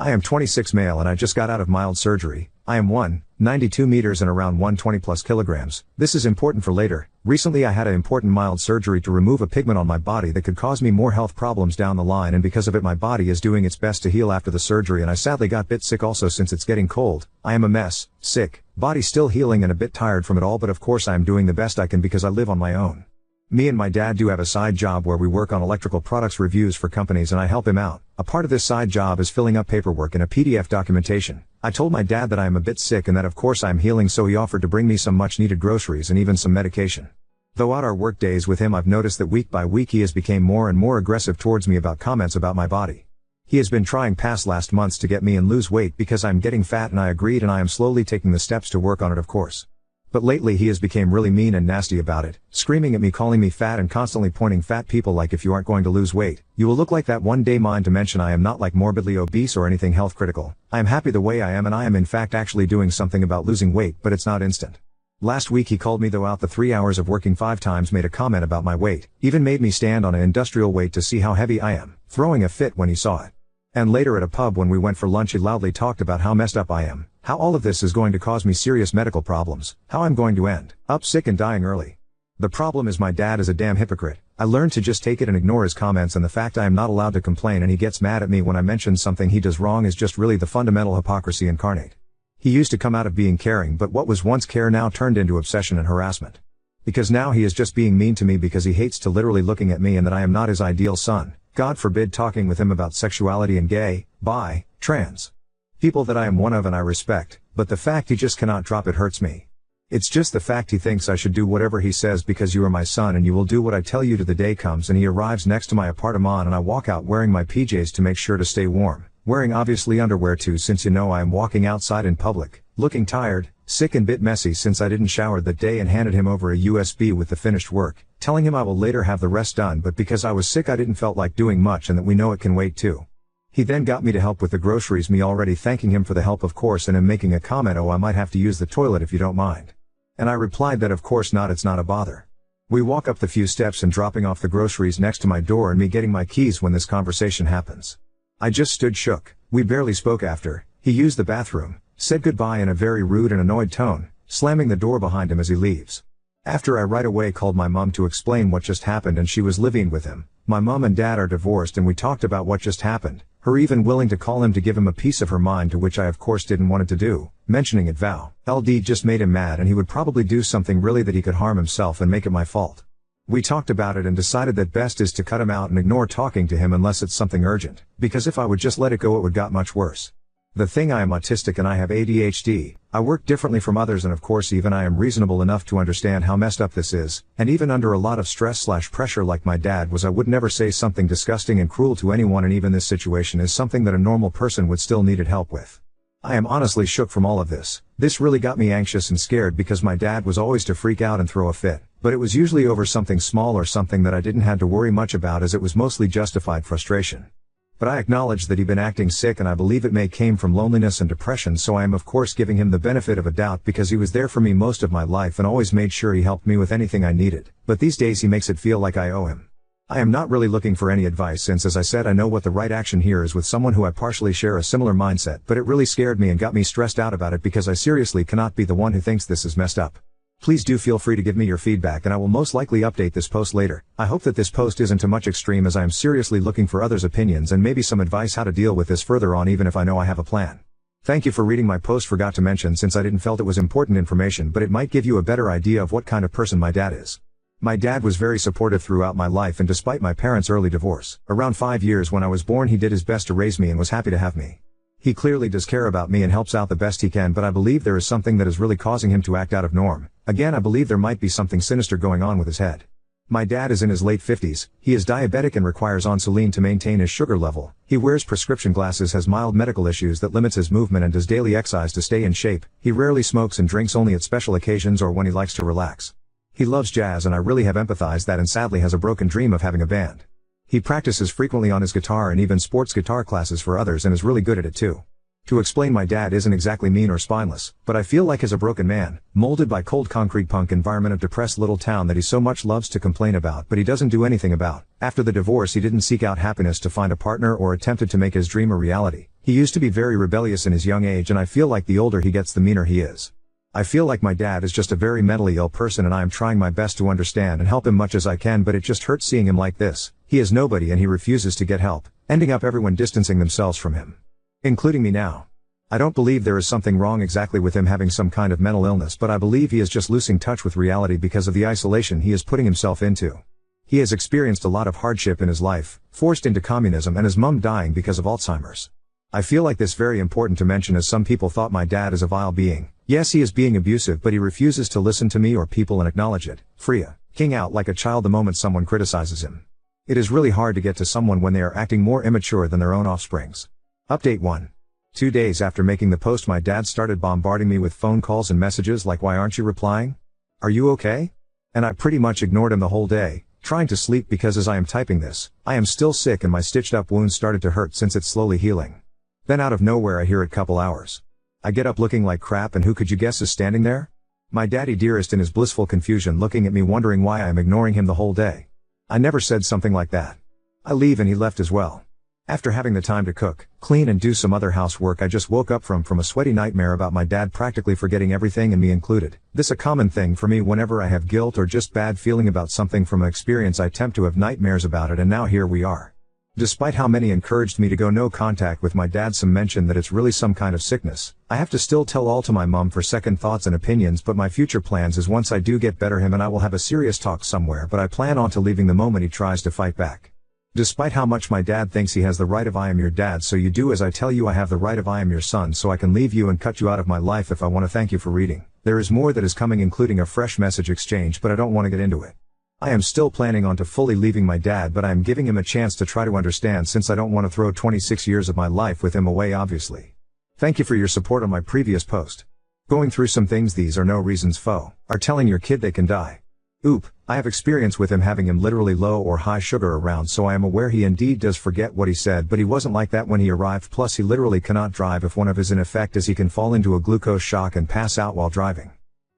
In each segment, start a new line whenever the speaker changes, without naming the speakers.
I am 26 male and I just got out of mild surgery. I am 192 meters and around 120 plus kilograms. This is important for later. Recently I had an important mild surgery to remove a pigment on my body that could cause me more health problems down the line, and because of it my body is doing its best to heal after the surgery, and I sadly got a bit sick also since it's getting cold. I am a mess, sick, body still healing and a bit tired from it all, but of course I am doing the best I can because I live on my own. Me and my dad do have a side job where we work on electrical products reviews for companies and I help him out. A part of this side job is filling up paperwork in a PDF documentation. I told my dad that I am a bit sick and that of course I am healing, so he offered to bring me some much needed groceries and even some medication. Throughout our work days with him I've noticed that week by week he has become more and more aggressive towards me about comments about my body. He has been trying past last months to get me and lose weight because I'm getting fat, and I agreed, and I am slowly taking the steps to work on it of course. But lately he has become really mean and nasty about it, screaming at me, calling me fat and constantly pointing fat people like, if you aren't going to lose weight, you will look like that one day. Mind to mention I am not like morbidly obese or anything health critical. I am happy the way I am, and I am in fact actually doing something about losing weight, but it's not instant. Last week he called me throughout the 3 hours of working 5 times, made a comment about my weight, even made me stand on an industrial weight to see how heavy I am, throwing a fit when he saw it. And later at a pub when we went for lunch he loudly talked about how messed up I am, how all of this is going to cause me serious medical problems, how I'm going to end up sick and dying early. The problem is my dad is a damn hypocrite. I learned to just take it and ignore his comments, and the fact I am not allowed to complain and he gets mad at me when I mention something he does wrong is just really the fundamental hypocrisy incarnate. He used to come out of being caring, but what was once care now turned into obsession and harassment. Because now he is just being mean to me because he hates to literally looking at me and that I am not his ideal son. God forbid talking with him about sexuality and gay, bi, trans people that I am one of and I respect, but the fact he just cannot drop it hurts me. It's just the fact he thinks I should do whatever he says because you are my son and you will do what I tell you to the day comes, and he arrives next to my apartment and I walk out wearing my PJs to make sure to stay warm, wearing obviously underwear too, since you know I am walking outside in public, looking tired, sick and bit messy since I didn't shower that day, and handed him over a USB with the finished work, telling him I will later have the rest done, but because I was sick I didn't felt like doing much and that we know it can wait too. He then got me to help with the groceries, me already thanking him for the help of course, and him making a comment, oh I might have to use the toilet if you don't mind. And I replied that of course not, it's not a bother. We walk up the few steps and dropping off the groceries next to my door and me getting my keys when this conversation happens. I just stood shook. We barely spoke after. He used the bathroom, said goodbye in a very rude and annoyed tone, slamming the door behind him as he leaves. After I right away called my mom to explain what just happened, and she was living with him. My mom and dad are divorced and we talked about what just happened, her even willing to call him to give him a piece of her mind, to which I of course didn't want it to do, mentioning it vow. LD just made him mad and he would probably do something really that he could harm himself and make it my fault. We talked about it and decided that best is to cut him out and ignore talking to him unless it's something urgent, because if I would just let it go it would got much worse. The thing, I am autistic and I have ADHD, I work differently from others, and of course even I am reasonable enough to understand how messed up this is, and even under a lot of stress/pressure like my dad was, I would never say something disgusting and cruel to anyone, and even this situation is something that a normal person would still needed help with. I am honestly shook from all of this. This really got me anxious and scared because my dad was always to freak out and throw a fit, but it was usually over something small or something that I didn't have to worry much about, as it was mostly justified frustration. But I acknowledge that he'd been acting sick and I believe it may came from loneliness and depression, so I am of course giving him the benefit of a doubt because he was there for me most of my life and always made sure he helped me with anything I needed, but these days he makes it feel like I owe him. I am not really looking for any advice since, as I said, I know what the right action here is with someone who I partially share a similar mindset, but it really scared me and got me stressed out about it because I seriously cannot be the one who thinks this is messed up. Please do feel free to give me your feedback and I will most likely update this post later. I hope that this post isn't too much extreme, as I am seriously looking for others' opinions and maybe some advice how to deal with this further on, even if I know I have a plan. Thank you for reading my post. Forgot to mention, since I didn't felt it was important information, but it might give you a better idea of what kind of person my dad is. My dad was very supportive throughout my life, and despite my parents' early divorce, around 5 years when I was born, he did his best to raise me and was happy to have me. He clearly does care about me and helps out the best he can, but I believe there is something that is really causing him to act out of norm. Again, I believe there might be something sinister going on with his head. My dad is in his late 50s, he is diabetic and requires insulin to maintain his sugar level. He wears prescription glasses, has mild medical issues that limits his movement, and does daily exercise to stay in shape. He rarely smokes and drinks only at special occasions or when he likes to relax. He loves jazz and I really have empathized that, and sadly has a broken dream of having a band. He practices frequently on his guitar and even sports guitar classes for others and is really good at it too. To explain, my dad isn't exactly mean or spineless, but I feel like he's a broken man, molded by cold concrete punk environment of depressed little town that he so much loves to complain about but he doesn't do anything about. After the divorce he didn't seek out happiness to find a partner or attempted to make his dream a reality. He used to be very rebellious in his young age, and I feel like the older he gets the meaner he is. I feel like my dad is just a very mentally ill person, and I am trying my best to understand and help him much as I can, but it just hurts seeing him like this. He is nobody and he refuses to get help, ending up everyone distancing themselves from him. Including me now. I don't believe there is something wrong exactly with him having some kind of mental illness, but I believe he is just losing touch with reality because of the isolation he is putting himself into. He has experienced a lot of hardship in his life, forced into communism, and his mum dying because of Alzheimer's. I feel like this very important to mention, as some people thought my dad is a vile being. Yes, he is being abusive, but he refuses to listen to me or people and acknowledge it. Freya, king out like a child the moment someone criticizes him. It is really hard to get to someone when they are acting more immature than their own offsprings. Update 1. 2 days after making the post, my dad started bombarding me with phone calls and messages like, "Why aren't you replying? Are you okay?" And I pretty much ignored him the whole day, trying to sleep, because as I am typing this, I am still sick and my stitched up wound started to hurt since it's slowly healing. Then out of nowhere I hear it couple hours. I get up looking like crap, and who could you guess is standing there? My daddy dearest, in his blissful confusion, looking at me wondering why I am ignoring him the whole day. I never said something like that. I leave and he left as well. After having the time to cook, clean and do some other housework, I just woke up from a sweaty nightmare about my dad practically forgetting everything, and me included. This a common thing for me whenever I have guilt or just bad feeling about something from an experience. I attempt to have nightmares about it, and now here we are. Despite how many encouraged me to go no contact with my dad, some mention that it's really some kind of sickness. I have to still tell all to my mom for second thoughts and opinions, but my future plans is once I do get better, him and I will have a serious talk somewhere, but I plan on to leaving the moment he tries to fight back. Despite how much my dad thinks he has the right of "I am your dad, so you do as I tell you," I have the right of "I am your son, so I can leave you and cut you out of my life if I want to." Thank you for reading. There is more that is coming, including a fresh message exchange, but I don't want to get into it. I am still planning on to fully leaving my dad, but I am giving him a chance to try to understand, since I don't want to throw 26 years of my life with him away, obviously. Thank you for your support on my previous post. Going through some things, these are no reasons are telling your kid they can die. Oop, I have experience with him having him literally low or high sugar around, so I am aware he indeed does forget what he said, but he wasn't like that when he arrived. Plus he literally cannot drive if one of his in effect is he can fall into a glucose shock and pass out while driving.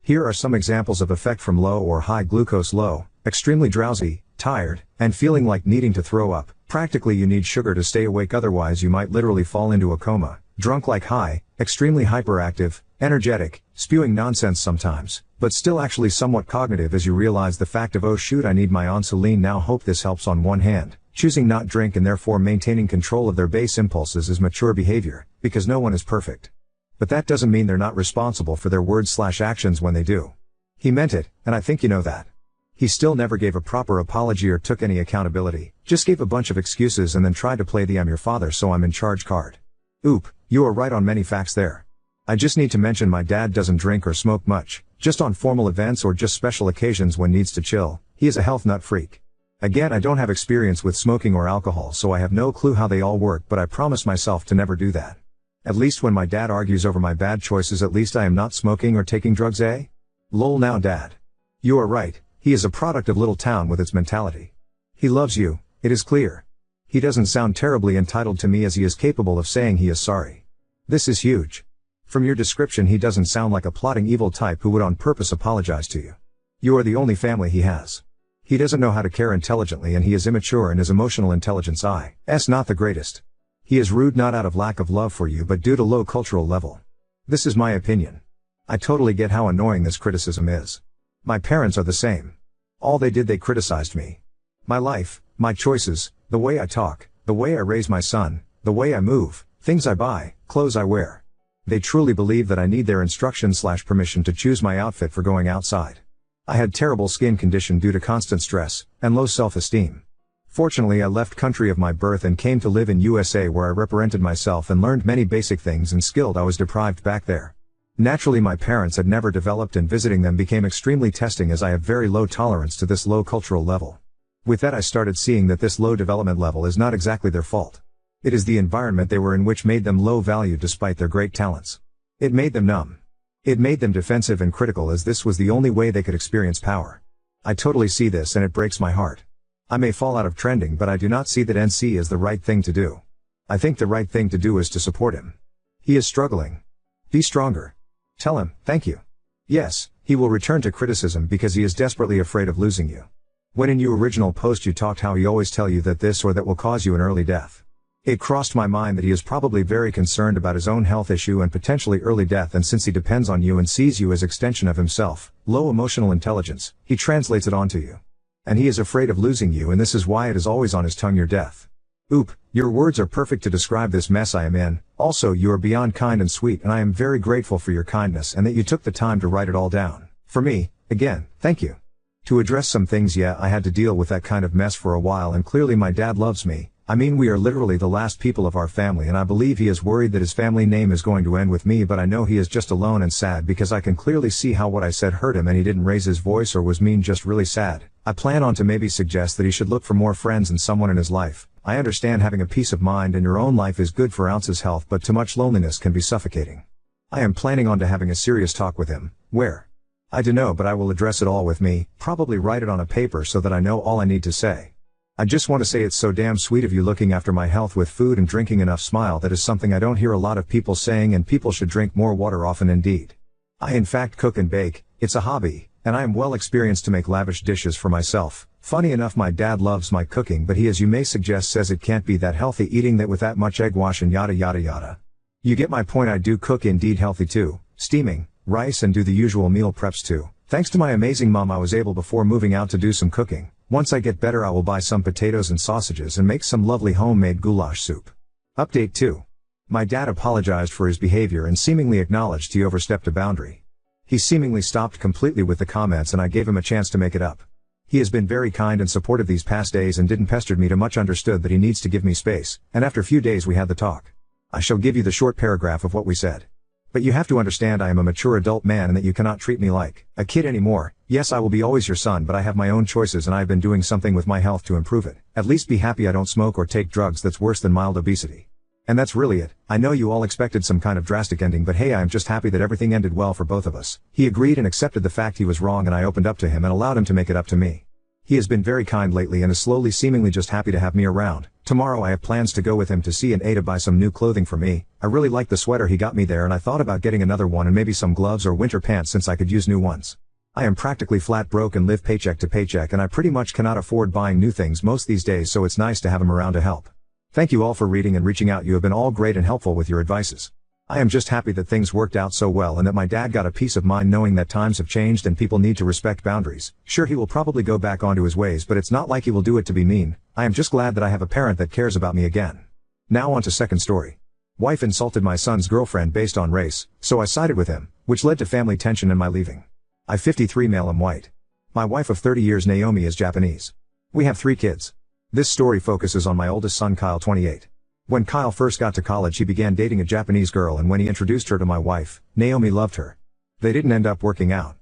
Here are some examples of effect from low or high glucose: low, extremely drowsy, tired, and feeling like needing to throw up. Practically you need sugar to stay awake, otherwise you might literally fall into a coma. Drunk like high, extremely hyperactive, energetic, spewing nonsense sometimes, but still actually somewhat cognitive as you realize the fact of, "Oh shoot, I need my insulin now." Hope this helps. On one hand, choosing not drink and therefore maintaining control of their base impulses is mature behavior, because no one is perfect. But that doesn't mean they're not responsible for their words/actions when they do. He meant it, and I think you know that. He still never gave a proper apology or took any accountability, just gave a bunch of excuses and then tried to play the "I'm your father so I'm in charge" card. Oop, you are right on many facts there. I just need to mention my dad doesn't drink or smoke much, just on formal events or just special occasions when needs to chill. He is a health nut freak. Again, I don't have experience with smoking or alcohol, so I have no clue how they all work, but I promise myself to never do that. At least when my dad argues over my bad choices, at least I am not smoking or taking drugs, eh? Lol. Now dad. You are right, he is a product of little town with its mentality. He loves you, it is clear. He doesn't sound terribly entitled to me, as he is capable of saying he is sorry. This is huge. From your description, he doesn't sound like a plotting evil type who would on purpose apologize to you. You are the only family he has. He doesn't know how to care intelligently, and he is immature, and his emotional intelligence is not the greatest. He is rude not out of lack of love for you, but due to low cultural level. This is my opinion. I totally get how annoying this criticism is. My parents are the same. All they did, they criticized me. My life, my choices, the way I talk, the way I raise my son, the way I move, things I buy, clothes I wear. They truly believe that I need their instruction/permission to choose my outfit for going outside. I had terrible skin condition due to constant stress, and low self-esteem. Fortunately, I left country of my birth and came to live in USA, where I reparented myself and learned many basic things and skilled I was deprived back there. Naturally, my parents had never developed, and visiting them became extremely testing, as I have very low tolerance to this low cultural level. With that, I started seeing that this low development level is not exactly their fault. It is the environment they were in which made them low value despite their great talents. It made them numb. It made them defensive and critical, as this was the only way they could experience power. I totally see this, and it breaks my heart. I may fall out of trending, but I do not see that NC as the right thing to do. I think the right thing to do is to support him. He is struggling. Be stronger. Tell him, thank you. Yes, he will return to criticism because he is desperately afraid of losing you. When in your original post you talked how he always tell you that this or that will cause you an early death. It crossed my mind that he is probably very concerned about his own health issue and potentially early death, and since he depends on you and sees you as extension of himself, low emotional intelligence, he translates it onto you. And he is afraid of losing you, and this is why it is always on his tongue, your death. Oop, your words are perfect to describe this mess I am in. Also, you are beyond kind and sweet, and I am very grateful for your kindness and that you took the time to write it all down. For me, again, thank you. To address some things, yeah, I had to deal with that kind of mess for a while, and clearly my dad loves me. I mean, we are literally the last people of our family, and I believe he is worried that his family name is going to end with me, but I know he is just alone and sad because I can clearly see how what I said hurt him, and he didn't raise his voice or was mean, just really sad. I plan on to maybe suggest that he should look for more friends and someone in his life. I understand having a peace of mind in your own life is good for Ounce's health, but too much loneliness can be suffocating. I am planning on to having a serious talk with him. Where? I don't know, but I will address it all with me, probably write it on a paper so that I know all I need to say. I just want to say it's so damn sweet of you looking after my health with food and drinking enough. Smile, that is something I don't hear a lot of people saying, and people should drink more water often indeed. I in fact cook and bake, it's a hobby, and I am well experienced to make lavish dishes for myself. Funny enough, my dad loves my cooking, but he, as you may suggest, says it can't be that healthy eating that with that much egg wash and yada yada yada. You get my point. I do cook indeed healthy too, steaming, rice, and do the usual meal preps too. Thanks to my amazing mom, I was able before moving out to do some cooking. Once I get better, I will buy some potatoes and sausages and make some lovely homemade goulash soup. Update 2. My dad apologized for his behavior and seemingly acknowledged he overstepped a boundary. He seemingly stopped completely with the comments, and I gave him a chance to make it up. He has been very kind and supportive these past days and didn't pester me too much, understood that he needs to give me space, and after a few days we had the talk. I shall give you the short paragraph of what we said. But you have to understand I am a mature adult man and that you cannot treat me like a kid anymore. Yes, I will be always your son, but I have my own choices and I have been doing something with my health to improve it. At least be happy I don't smoke or take drugs. That's worse than mild obesity. And that's really it. I know you all expected some kind of drastic ending, but hey, I am just happy that everything ended well for both of us. He agreed and accepted the fact he was wrong, and I opened up to him and allowed him to make it up to me. He has been very kind lately and is slowly seemingly just happy to have me around. Tomorrow I have plans to go with him to C&A to buy some new clothing for me. I really like the sweater he got me there, and I thought about getting another one and maybe some gloves or winter pants since I could use new ones. I am practically flat broke and live paycheck to paycheck, and I pretty much cannot afford buying new things most these days, so it's nice to have him around to help. Thank you all for reading and reaching out. You have been all great and helpful with your advices. I am just happy that things worked out so well and that my dad got a peace of mind knowing that times have changed and people need to respect boundaries. Sure, he will probably go back onto his ways, but it's not like he will do it to be mean. I am just glad that I have a parent that cares about me again. Now on to second story. Wife insulted my son's girlfriend based on race, so I sided with him, which led to family tension and my leaving. I 53 male, am white. My wife of 30 years Naomi is Japanese. We have 3 kids. This story focuses on my oldest son Kyle, 28. When Kyle first got to college, he began dating a Japanese girl, and when he introduced her to my wife, Naomi loved her. They didn't end up working out.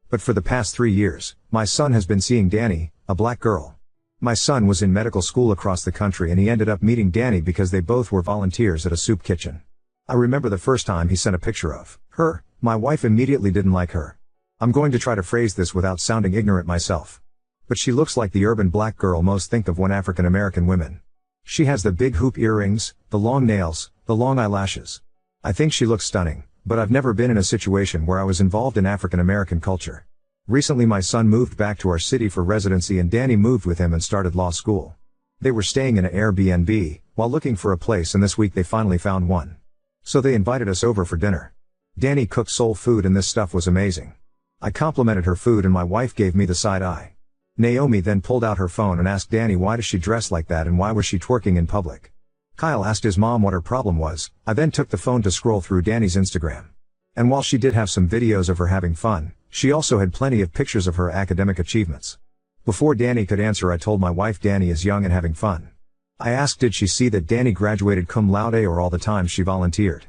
But for the past 3 years, my son has been seeing Danny, a black girl. My son was in medical school across the country and he ended up meeting Danny because they both were volunteers at a soup kitchen. I remember the first time he sent a picture of her. My wife immediately didn't like her. I'm going to try to phrase this without sounding ignorant myself. But she looks like the urban black girl most think of when African American women. She has the big hoop earrings, the long nails, the long eyelashes. I think she looks stunning, but I've never been in a situation where I was involved in African American culture. Recently my son moved back to our city for residency and Danny moved with him and started law school. They were staying in an Airbnb, while looking for a place, and this week they finally found one. So they invited us over for dinner. Danny cooked soul food and this stuff was amazing. I complimented her food and my wife gave me the side eye. Naomi then pulled out her phone and asked Danny why does she dress like that and why was she twerking in public. Kyle asked his mom what her problem was. I then took the phone to scroll through Danny's Instagram. And while she did have some videos of her having fun, she also had plenty of pictures of her academic achievements. Before Danny could answer, I told my wife Danny is young and having fun. I asked did she see that Danny graduated cum laude or all the times she volunteered.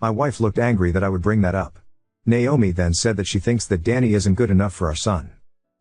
My wife looked angry that I would bring that up. Naomi then said that she thinks that Danny isn't good enough for our son.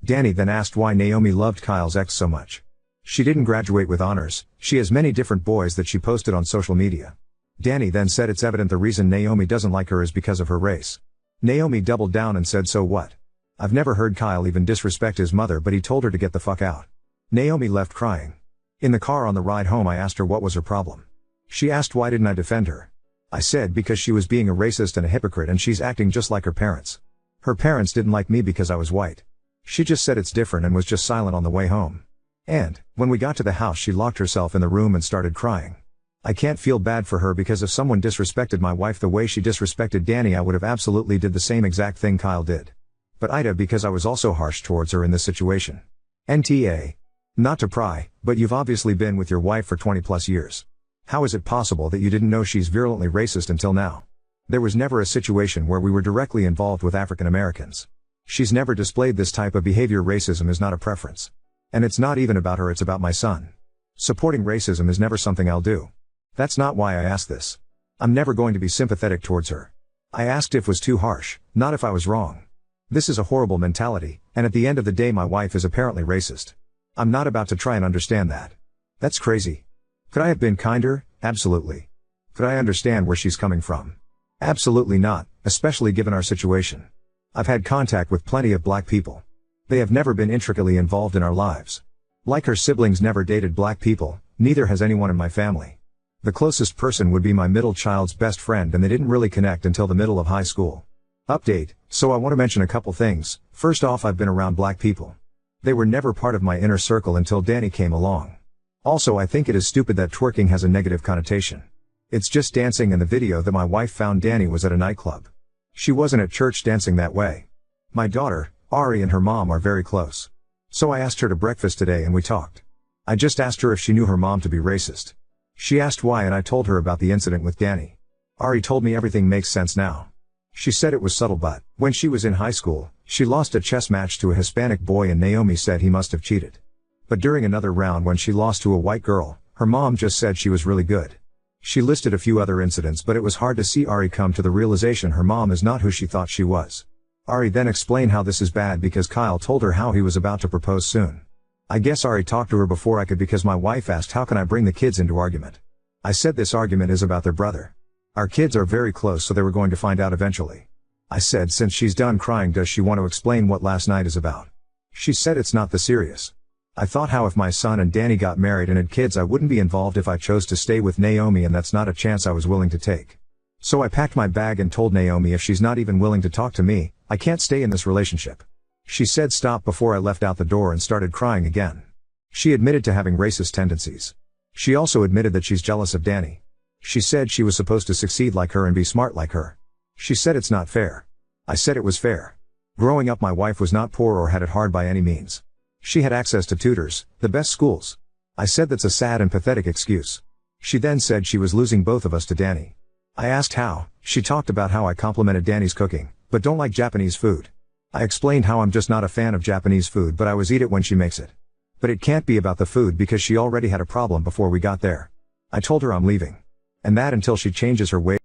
Danny then asked why Naomi loved Kyle's ex so much. She didn't graduate with honors, she has many different boys that she posted on social media. Danny then said it's evident the reason Naomi doesn't like her is because of her race. Naomi doubled down and said so what? I've never heard Kyle even disrespect his mother, but he told her to get the fuck out. Naomi left crying. In the car on the ride home I asked her what was her problem. She asked why didn't I defend her. I said because she was being a racist and a hypocrite and she's acting just like her parents. Her parents didn't like me because I was white. She just said it's different and was just silent on the way home. And, when we got to the house she locked herself in the room and started crying. I can't feel bad for her because if someone disrespected my wife the way she disrespected Danny I would have absolutely did the same exact thing Kyle did. But Ida because I was also harsh towards her in this situation. NTA. Not to pry, but you've obviously been with your wife for 20 plus years. How is it possible that you didn't know she's virulently racist until now? There was never a situation where we were directly involved with African Americans. She's never displayed this type of behavior. Racism is not a preference. And it's not even about her, it's about my son. Supporting racism is never something I'll do. That's not why I asked this. I'm never going to be sympathetic towards her. I asked if it was too harsh, not if I was wrong. This is a horrible mentality, and at the end of the day my wife is apparently racist. I'm not about to try and understand that. That's crazy. Could I have been kinder? Absolutely. Could I understand where she's coming from? Absolutely not, especially given our situation. I've had contact with plenty of black people. They have never been intricately involved in our lives. Like her siblings never dated black people, neither has anyone in my family. The closest person would be my middle child's best friend and they didn't really connect until the middle of high school. Update, so I want to mention a couple things. First off, I've been around black people. They were never part of my inner circle until Danny came along. Also, I think it is stupid that twerking has a negative connotation. It's just dancing, and the video that my wife found Danny was at a nightclub. She wasn't at church dancing that way. My daughter, Ari, and her mom are very close. So I asked her to breakfast today and we talked. I just asked her if she knew her mom to be racist. She asked why and I told her about the incident with Danny. Ari told me everything makes sense now. She said it was subtle, but when she was in high school, she lost a chess match to a Hispanic boy and Naomi said he must have cheated. But during another round when she lost to a white girl, her mom just said she was really good. She listed a few other incidents, but it was hard to see Ari come to the realization her mom is not who she thought she was. Ari then explained how this is bad because Kyle told her how he was about to propose soon. I guess Ari talked to her before I could because my wife asked how can I bring the kids into argument. I said this argument is about their brother. Our kids are very close so they were going to find out eventually. I said since she's done crying does she want to explain what last night is about. She said it's not that serious. I thought how if my son and Danny got married and had kids I wouldn't be involved if I chose to stay with Naomi and that's not a chance I was willing to take. So I packed my bag and told Naomi if she's not even willing to talk to me, I can't stay in this relationship. She said stop before I left out the door and started crying again. She admitted to having racist tendencies. She also admitted that she's jealous of Danny. She said she was supposed to succeed like her and be smart like her. She said it's not fair. I said it was fair. Growing up my wife was not poor or had it hard by any means. She had access to tutors, the best schools. I said that's a sad and pathetic excuse. She then said she was losing both of us to Danny. I asked how. She talked about how I complimented Danny's cooking, but don't like Japanese food. I explained how I'm just not a fan of Japanese food but I always eat it when she makes it. But it can't be about the food because she already had a problem before we got there. I told her I'm leaving. And that until she changes her ways.